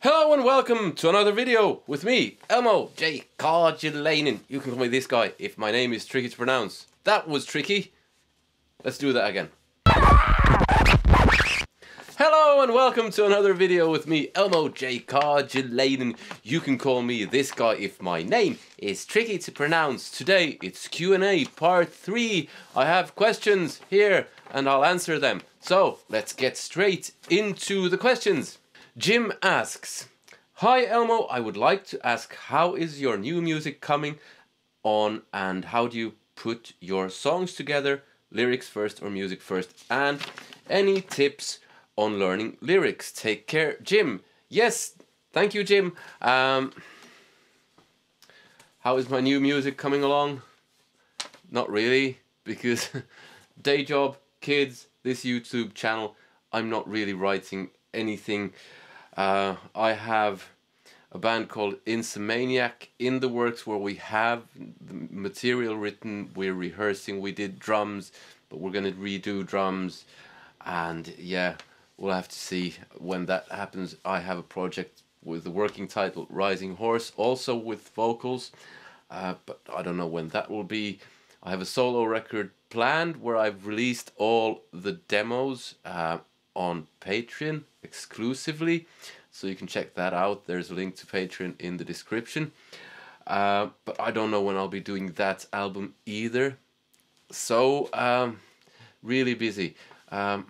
Hello and welcome to another video with me, Elmo J. Cargelainen. You can call me this guy if my name is tricky to pronounce. That was tricky. Let's do that again. Hello and welcome to another video with me, Elmo J. Cargelainen. You can call me this guy if my name is tricky to pronounce. Today it's Q&A part 3. I have questions here and I'll answer them. So let's get straight into the questions. Jim asks, "Hi Elmo, I would like to ask, how is your new music coming on and how do you put your songs together, lyrics first or music first, and any tips on learning lyrics? Take care, Jim." Yes, thank you, Jim. How is my new music coming along? Not really, because day job, kids, this YouTube channel, I'm not really writing anything. I have a band called Insomaniac in the works where we have the material written, we're rehearsing, we did drums, but we're going to redo drums, and yeah, we'll have to see when that happens. I have a project with the working title Rising Horse, also with vocals, but I don't know when that will be. I have a solo record planned where I've released all the demos on Patreon exclusively, so you can check that out. There's a link to Patreon in the description, but I don't know when I'll be doing that album either, so really busy. I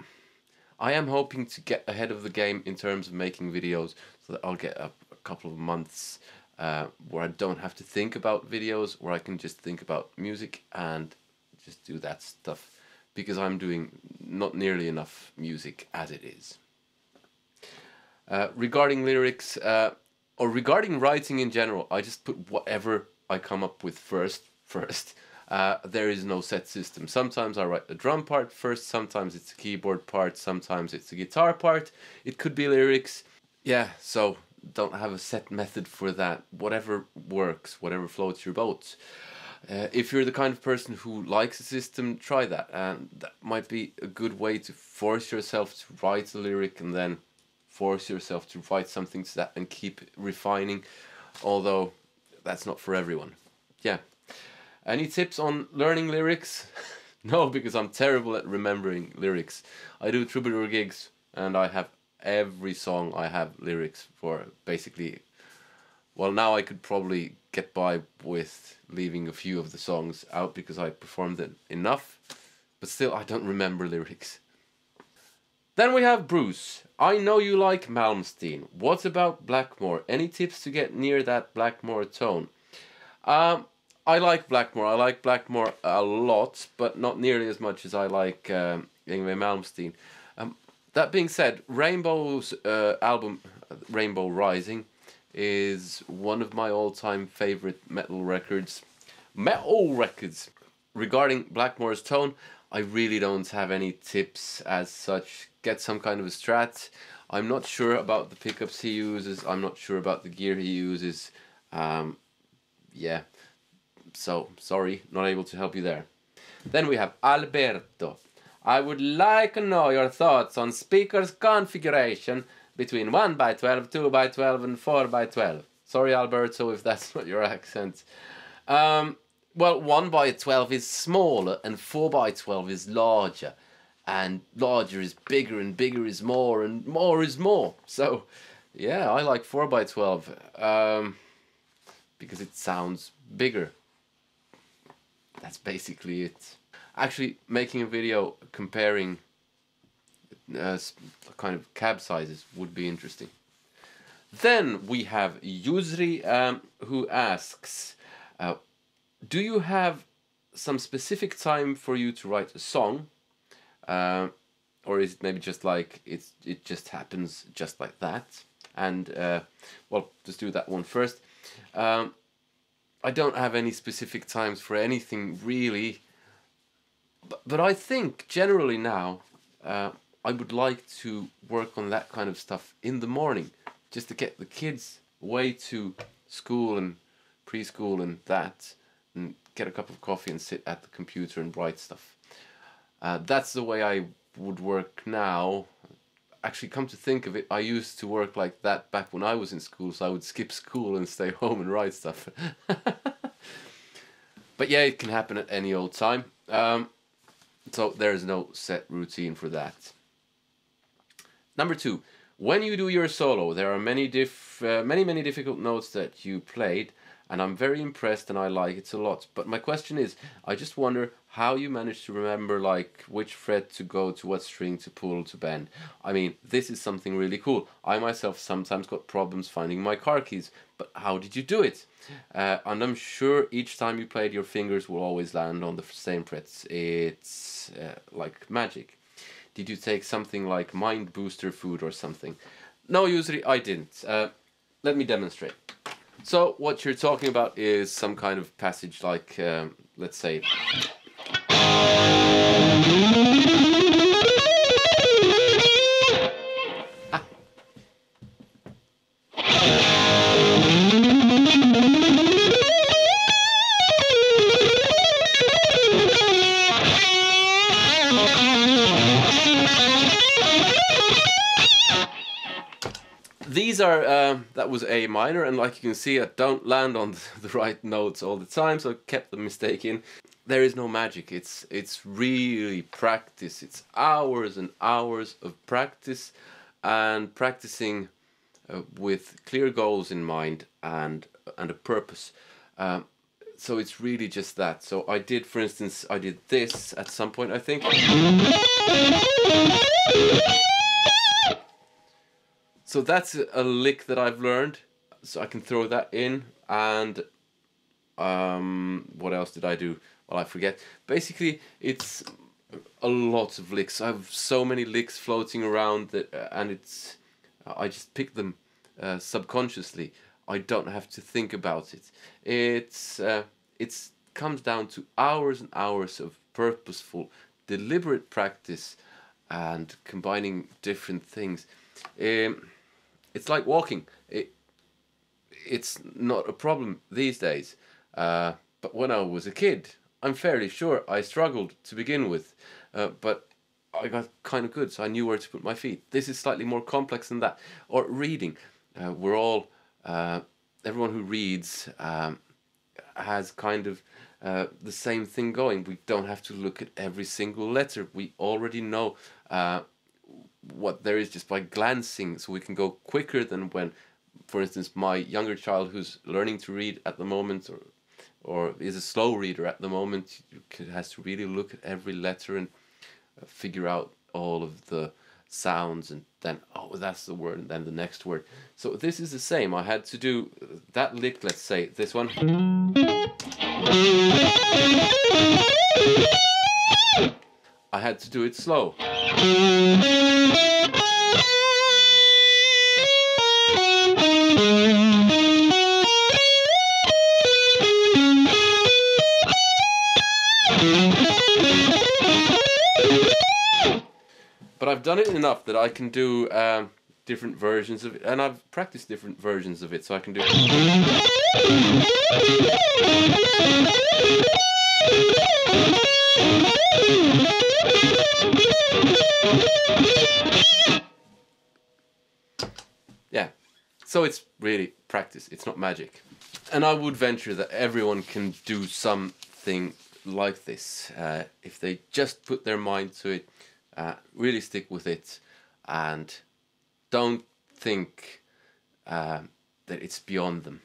am hoping to get ahead of the game in terms of making videos, so that I'll get a couple of months where I don't have to think about videos, where I can just think about music and just do that stuff, because I'm doing not nearly enough music as it is. Regarding lyrics, or regarding writing in general, I just put whatever I come up with first. There is no set system. Sometimes I write the drum part first, sometimes it's the keyboard part, sometimes it's the guitar part. It could be lyrics. Yeah, so don't have a set method for that. Whatever works, whatever floats your boat. If you're the kind of person who likes a system, try that, and that might be a good way to force yourself to write a lyric and then force yourself to write something to that and keep refining, although that's not for everyone. Yeah. Any tips on learning lyrics? No, because I'm terrible at remembering lyrics. I do troubadour gigs and I have every song I have lyrics for, basically. Well, now I could probably get by with leaving a few of the songs out because I performed it enough, but still I don't remember lyrics. Then we have Bruce. "I know you like Malmsteen. What about Blackmore? Any tips to get near that Blackmore tone?" I like Blackmore. I like Blackmore a lot, but not nearly as much as I like Yngwie Malmsteen. That being said, Rainbow's album, Rainbow Rising, is one of my all-time favorite metal records. Regarding Blackmore's tone, I really don't have any tips as such. Get some kind of a strat. I'm not sure about the pickups he uses. I'm not sure about the gear he uses. Yeah, so sorry, not able to help you there. Then we have Alberto. "I would like to know your thoughts on speakers configuration between 1x12, 2x12 and 4x12. Sorry Alberto if that's not your accent. Well, 1x12 is smaller and 4x12 is larger. And larger is bigger and bigger is more and more is more. So, yeah, I like 4x12 because it sounds bigger. That's basically it. Actually, making a video comparing kind of cab sizes would be interesting. Then we have Yusri, who asks, "Do you have some specific time for you to write a song? Or is it maybe just like it just happens just like that?" And well, just do that one first. I don't have any specific times for anything really, but I think generally now I would like to work on that kind of stuff in the morning, just to get the kids away to school and preschool and that, and get a cup of coffee and sit at the computer and write stuff. That's the way I would work now. actually, come to think of it, I used to work like that back when I was in school, so I would skip school and stay home and write stuff. But yeah, it can happen at any old time. So there's no set routine for that. Number 2, when you do your solo, there are many difficult notes that you played, and I'm very impressed and I like it a lot. But my question is, I just wonder how you manage to remember like which fret to go to, what string to pull to bend. I mean, this is something really cool. I myself sometimes got problems finding my car keys, but how did you do it? And I'm sure each time you played, your fingers will always land on the same frets. It's like magic. Did you take something like Mind Booster food or something? No, usually I didn't. Let me demonstrate. So what you're talking about is some kind of passage like, let's say... These are, that was A minor, and like you can see, I don't land on the right notes all the time, so I kept the mistake in. There is no magic, it's really practice. It's hours and hours of practice, and practicing with clear goals in mind and a purpose. So it's really just that. So I did, for instance, I did this at some point, I think. So that's a lick that I've learned, so I can throw that in. And what else did I do? Well, I forget. Basically, it's a lot of licks. I have so many licks floating around that, and it's I just pick them subconsciously. I don't have to think about it. It's comes down to hours and hours of purposeful, deliberate practice and combining different things. It's like walking. It's not a problem these days. But when I was a kid, I'm fairly sure I struggled to begin with. But I got kind of good, so I knew where to put my feet. This is slightly more complex than that. Or reading. We're all... everyone who reads has kind of the same thing going. We don't have to look at every single letter. We already know what there is just by glancing, so we can go quicker than when, for instance, my younger child who's learning to read at the moment, or is a slow reader at the moment, has to really look at every letter and figure out all of the sounds, and then, oh, that's the word, and then the next word. So this is the same. I had to do that lick, let's say, this one. I had to do it slow. But I've done it enough that I can do different versions of it, and I've practiced different versions of it, so I can do yeah, so it's really practice, it's not magic. And I would venture that everyone can do something like this if they just put their mind to it, really stick with it, and don't think that it's beyond them.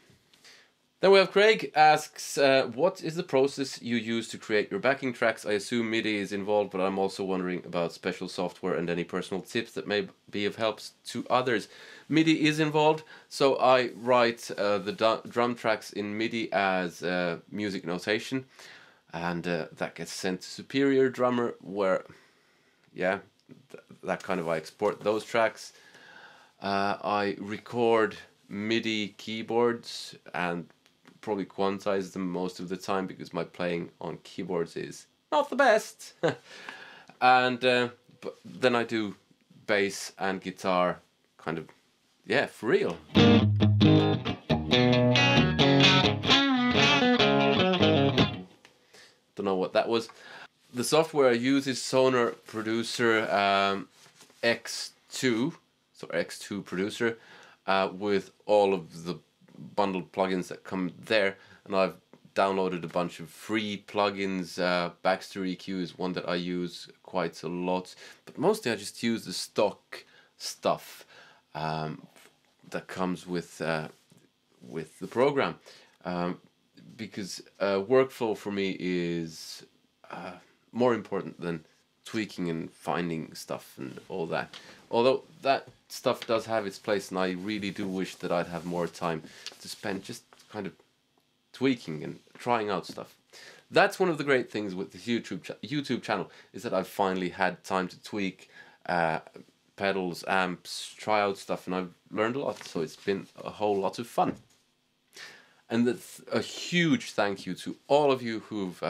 Then we have Craig asks, what is the process you use to create your backing tracks? I assume MIDI is involved, but I'm also wondering about special software and any personal tips that may be of help to others. MIDI is involved, so I write the drum tracks in MIDI as music notation, and that gets sent to Superior Drummer, where, yeah, that kind of, I export those tracks. I record MIDI keyboards and probably quantize them most of the time because my playing on keyboards is not the best. And but then I do bass and guitar, kind of, yeah, for real. Don't know what that was. The software I use is Sonar Producer X X2, so X2 Producer, with all of the bundled plugins that come there, and I've downloaded a bunch of free plugins. Baxter EQ is one that I use quite a lot, but mostly I just use the stock stuff that comes with the program, because workflow for me is more important than tweaking and finding stuff and all that. Although that stuff does have its place, and I really do wish that I'd have more time to spend just kind of tweaking and trying out stuff. That's one of the great things with the YouTube channel, is that I've finally had time to tweak pedals, amps, try out stuff, and I've learned a lot, so it's been a whole lot of fun. And a huge thank you to all of you who've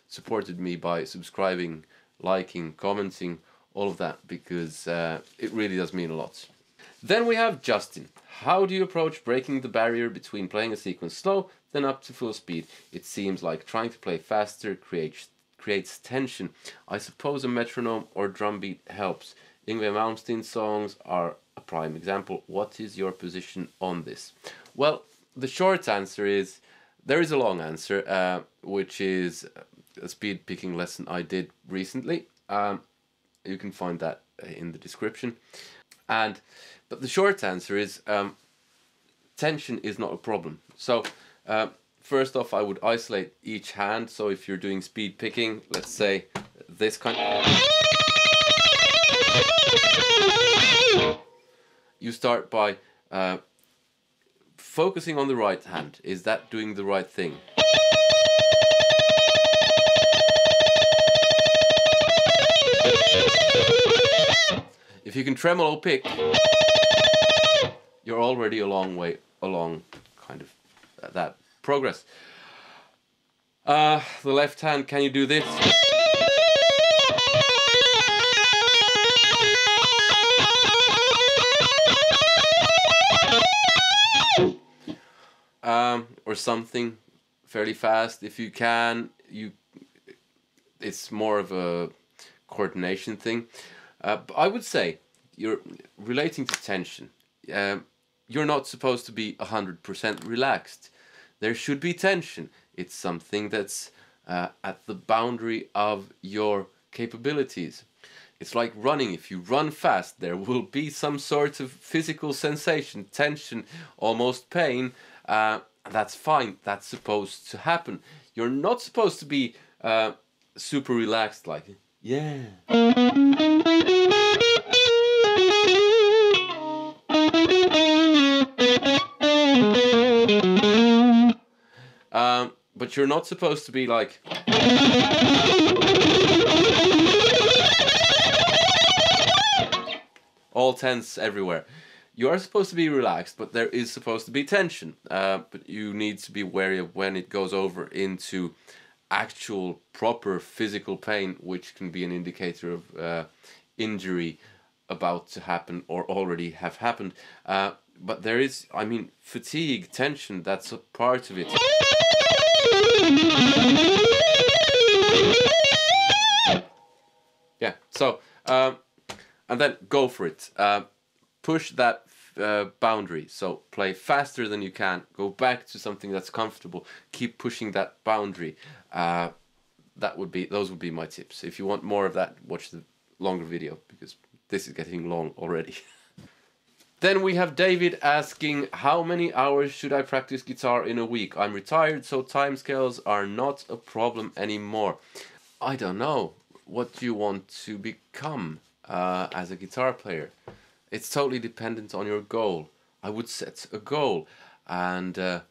supported me by subscribing, liking, commenting, all of that, because it really does mean a lot. Then we have Justin. How do you approach breaking the barrier between playing a sequence slow, then up to full speed? It seems like trying to play faster creates tension. I suppose a metronome or drum beat helps. Yngwie Malmsteen songs are a prime example. What is your position on this? Well, the short answer is, there is a long answer, which is a speed picking lesson I did recently. You can find that in the description. But the short answer is, tension is not a problem. So first off, I would isolate each hand. So if you're doing speed picking, let's say this kind of... You start by focusing on the right hand. Is that doing the right thing? If you can tremolo pick, you're already a long way along kind of that progress. The left hand, can you do this? Or something fairly fast. If you can, it's more of a coordination thing. But I would say, you're relating to tension. You're not supposed to be 100% relaxed. There should be tension. It's something that's at the boundary of your capabilities. It's like running. If you run fast, there will be some sort of physical sensation, tension, almost pain. That's fine. That's supposed to happen. You're not supposed to be super relaxed, like, yeah. But you're not supposed to be like... all tense everywhere. You are supposed to be relaxed, but there is supposed to be tension. But you need to be wary of when it goes over into actual proper physical pain, which can be an indicator of injury about to happen or already have happened. But there is, I mean, fatigue, tension, that's a part of it. Yeah, so, and then go for it. Push that boundary. So play faster than you can. Go back to something that's comfortable. Keep pushing that boundary. Those would be my tips. If you want more of that, watch the longer video, because this is getting long already. Then we have David asking, how many hours should I practice guitar in a week? I'm retired, so timescales are not a problem anymore. I don't know. What do you want to become as a guitar player? It's totally dependent on your goal. I would set a goal and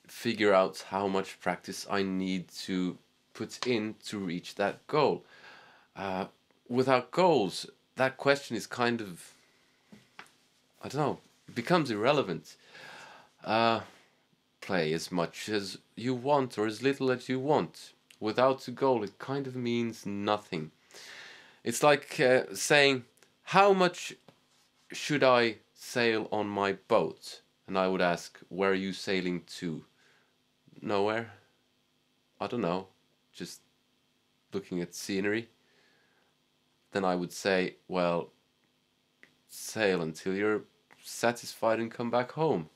figure out how much practice I need to put in to reach that goal. Without goals, that question is kind of, I don't know, it becomes irrelevant. Play as much as you want or as little as you want. Without a goal, it kind of means nothing. It's like saying, how much should I sail on my boat? And I would ask, where are you sailing to? Nowhere. I don't know. Just looking at scenery. Then I would say, well, sail until you're satisfied and come back home.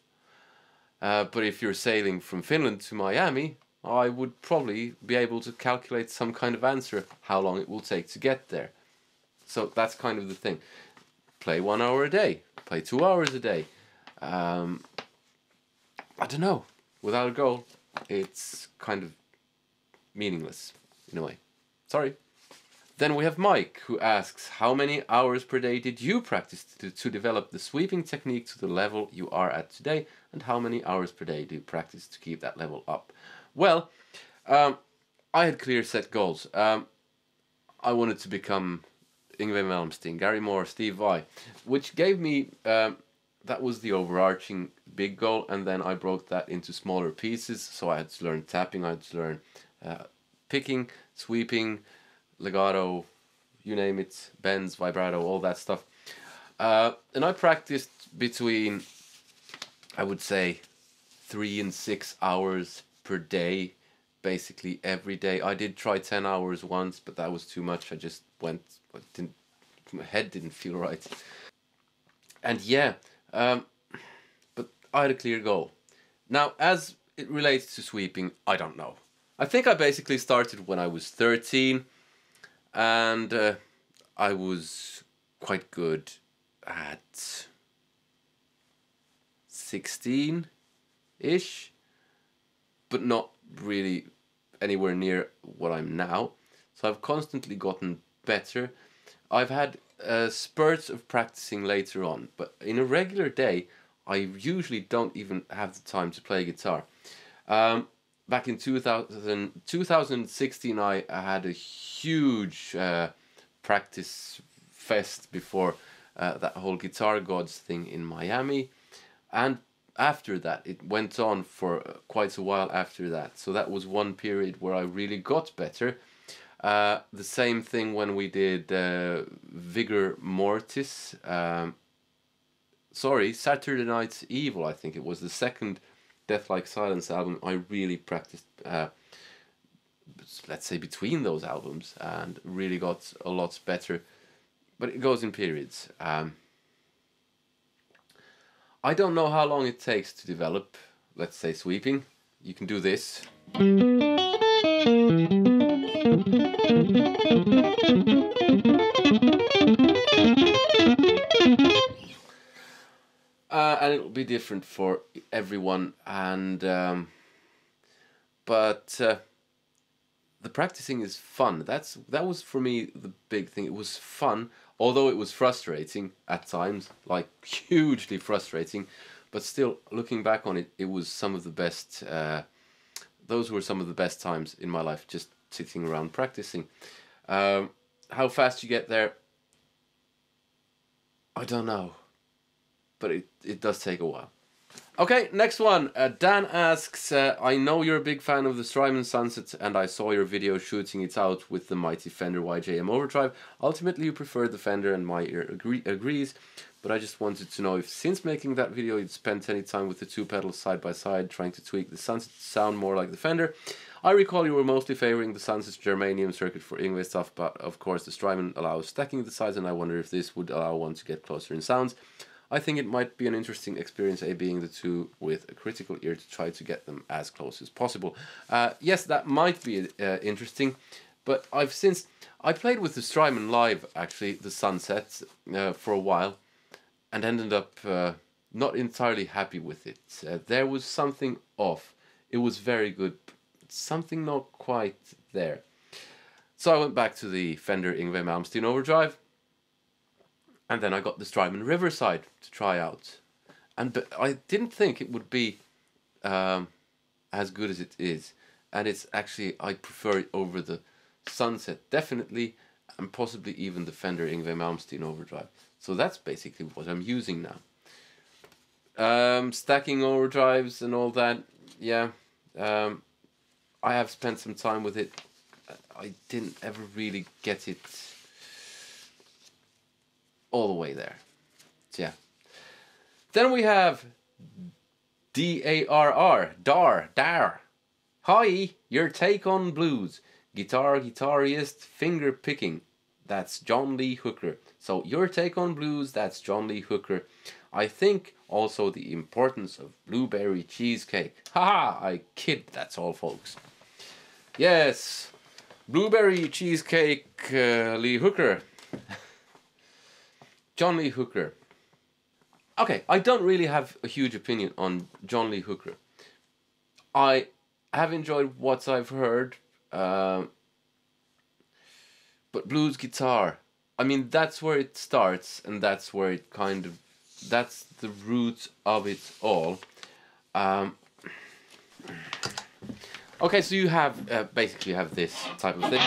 But if you're sailing from Finland to Miami, I would probably be able to calculate some kind of answer how long it will take to get there. So that's kind of the thing. Play 1 hour a day, play 2 hours a day. I don't know. Without a goal, it's kind of meaningless in a way. Sorry. Then we have Mike, who asks, how many hours per day did you practice to develop the sweeping technique to the level you are at today, and how many hours per day do you practice to keep that level up? Well, I had clear set goals. I wanted to become Yngve Malmsteen, Gary Moore, Steve Vai, which gave me, that was the overarching big goal, and then I broke that into smaller pieces, so I had to learn tapping, I had to learn picking, sweeping, legato, you name it, bends, vibrato, all that stuff. And I practiced between, I would say, 3 and 6 hours per day, basically every day. I did try 10 hours once, but that was too much. I just went, my head didn't feel right. And yeah, but I had a clear goal. Now, as it relates to sweeping, I don't know. I think I basically started when I was 13, and I was quite good at 16-ish, but not really anywhere near what I'm now. So I've constantly gotten better. I've had spurts of practicing later on, but in a regular day, I usually don't even have the time to play guitar. Back in 2016, I had a huge practice fest before that whole Guitar Gods thing in Miami, and after that it went on for quite a while after that. So that was one period where I really got better. The same thing when we did Vigor Mortis. Saturday Night's Evil, I think it was the second Death Like Silence album. I really practiced, let's say, between those albums, and really got a lot better. But it goes in periods. I don't know how long it takes to develop, let's say, sweeping. You can do this. And it'll be different for everyone, and but the practicing is fun. That was for me the big thing. It was fun, although it was frustrating at times, like hugely frustrating. But still, looking back on it, it was some of the best. Those were some of the best times in my life, just sitting around practicing. How fast you get there, I don't know, but it does take a while. Okay, next one. Dan asks, I know you're a big fan of the Strymon Sunset, and I saw your video shooting it out with the mighty Fender YJM Overdrive. Ultimately, you prefer the Fender, and my ear agrees, but I just wanted to know if since making that video you'd spent any time with the two pedals side by side trying to tweak the Sunset to sound more like the Fender. I recall you were mostly favoring the Sunset's germanium circuit for Yngwie stuff, but of course the Strymon allows stacking the sides, and I wonder if this would allow one to get closer in sounds. I think it might be an interesting experience, being the two with a critical ear, to try to get them as close as possible. Yes, that might be interesting, but I played with the Strymon live, actually, the Sunset, for a while, and ended up not entirely happy with it. There was something off. It was very good, but something not quite there. So I went back to the Fender Yngwie Malmsteen Overdrive, and then I got the Strymon Riverside to try out. But I didn't think it would be as good as it is. And it's actually, I prefer it over the Sunset, definitely, and possibly even the Fender Yngwie Malmsteen Overdrive. So that's basically what I'm using now. Stacking overdrives and all that, yeah. I have spent some time with it. I didn't ever really get it all the way there. So yeah. Then we have Dar. Hi, your take on blues. Guitarist, finger picking. that's John Lee Hooker. So your take on blues, that's John Lee Hooker. I think also the importance of blueberry cheesecake. Haha, I kid, that's all folks. Yes, blueberry cheesecake, Lee Hooker. John Lee Hooker. Okay, I don't really have a huge opinion on John Lee Hooker. I have enjoyed what I've heard, but blues guitar, I mean, that's where it starts, and that's where it kind of, that's the root of it all. Okay, so you have, basically have this type of thing.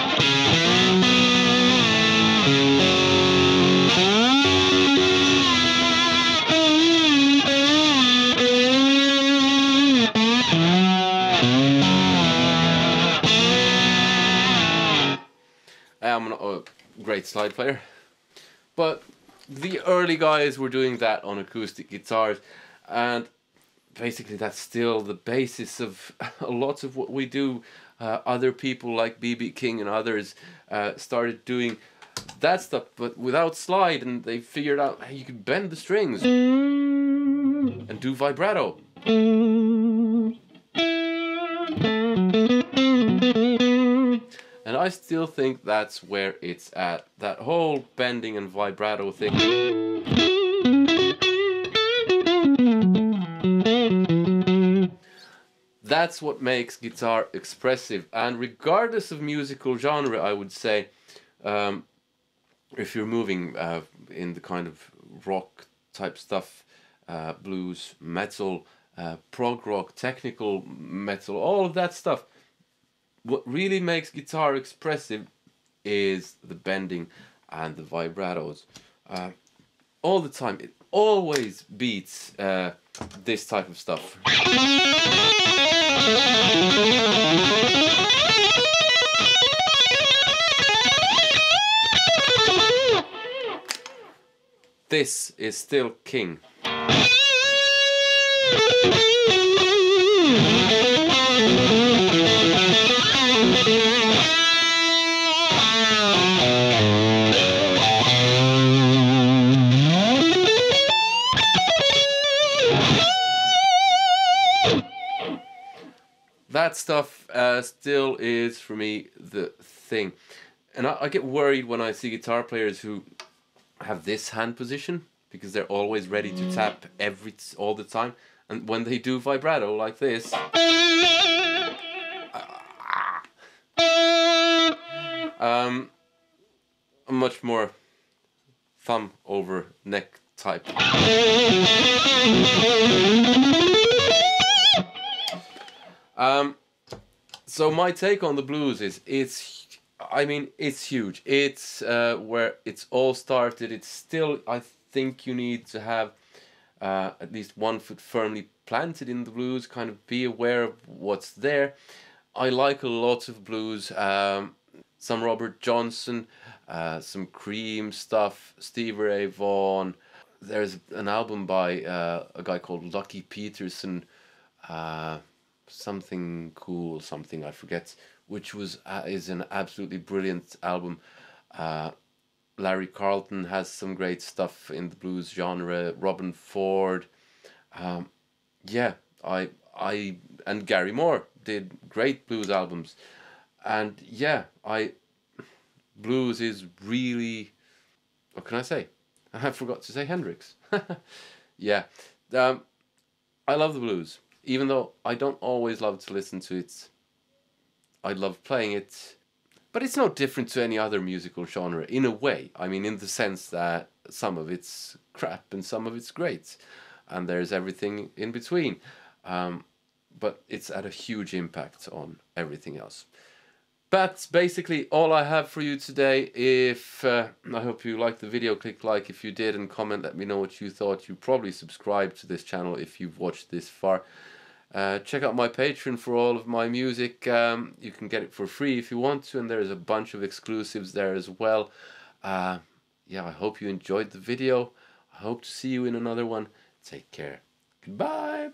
I'm not a great slide player, but the early guys were doing that on acoustic guitars, and basically that's still the basis of a lot of what we do. Other people like B.B. King and others started doing that stuff, but without slide, and they figured out how you could bend the strings and do vibrato. And I still think that's where it's at. That whole bending and vibrato thing. That's what makes guitar expressive. And regardless of musical genre, I would say, if you're moving in the kind of rock type stuff, blues, metal, prog rock, technical metal, all of that stuff, what really makes guitar expressive is the bending and the vibratos. All the time, it always beats this type of stuff. This is still king. That stuff still is, for me, the thing. And I get worried when I see guitar players who have this hand position, because they're always ready to tap all the time. And when they do vibrato like this, a much more thumb over neck type. So my take on the blues is it's huge. It's where it's all started. It's still, I think you need to have at least 1 foot firmly planted in the blues, kind of be aware of what's there. I like a lot of blues, some Robert Johnson, some Cream stuff, Stevie Ray Vaughan. There's an album by a guy called Lucky Peterson, something cool, something I forget, which is an absolutely brilliant album. Larry Carlton has some great stuff in the blues genre. Robin Ford, yeah, and Gary Moore did great blues albums, and yeah, blues is really, what can I say? I forgot to say Hendrix. Yeah, I love the blues. Even though I don't always love to listen to it, I love playing it. But it's no different to any other musical genre, in a way. I mean, in the sense that some of it's crap and some of it's great. And there's everything in between. But it's had a huge impact on everything else. That's basically all I have for you today. I hope you liked the video, click like if you did, and comment, let me know what you thought. You probably subscribe to this channel if you've watched this far. Check out my Patreon for all of my music. You can get it for free if you want to, and there's a bunch of exclusives there as well. Yeah, I hope you enjoyed the video. I hope to see you in another one. Take care. Goodbye.